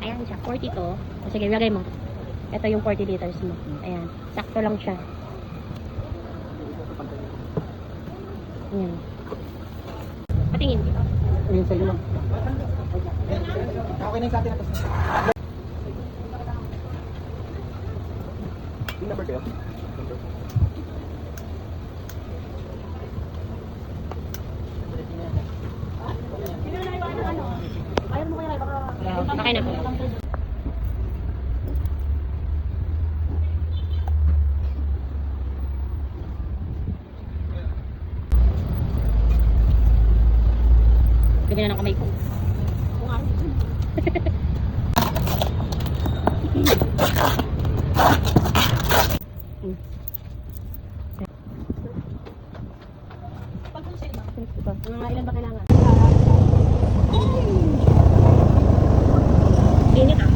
Ayan siya, 42. O, sige, lagay mo. Ito yung 40 liters mo. Ayan, sakto lang siya. Ayan. Patingin. Ayan sa'yo lang. Okay na yung sati na to. Yung number kayo? Okay na. Gabi na ng kamay ko. Mga ilan ba kailangan? Init ah.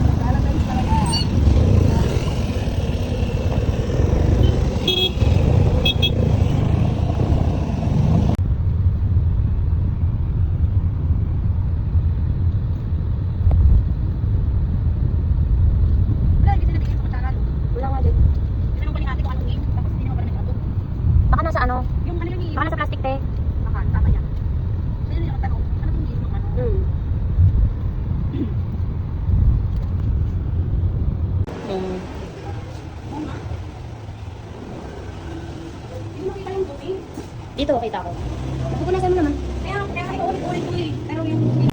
Baka nasa ano? Yung ano yun? Baka nasa plastic te. Baka, tama yan. So yun yung tanong. Ano kung hindi yung ano? Hindi mo kita yung tubig? Dito, kita ko. Pupunasan mo naman. Kaya ito ulit ko eh. Pero yung tubig.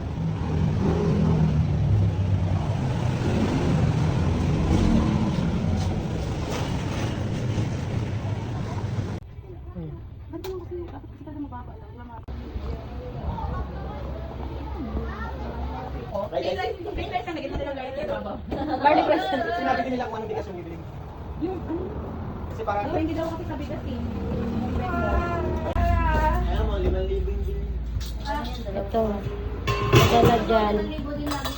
Garlic rice. Sinabi din nila kung anong bigas yung bibili. Yung ano? Kasi parang... Hindi daw kasi sabi kasi. Ayaw mo, 5,000 yung bili. Ito. Madala dyan. 1,000 din lagi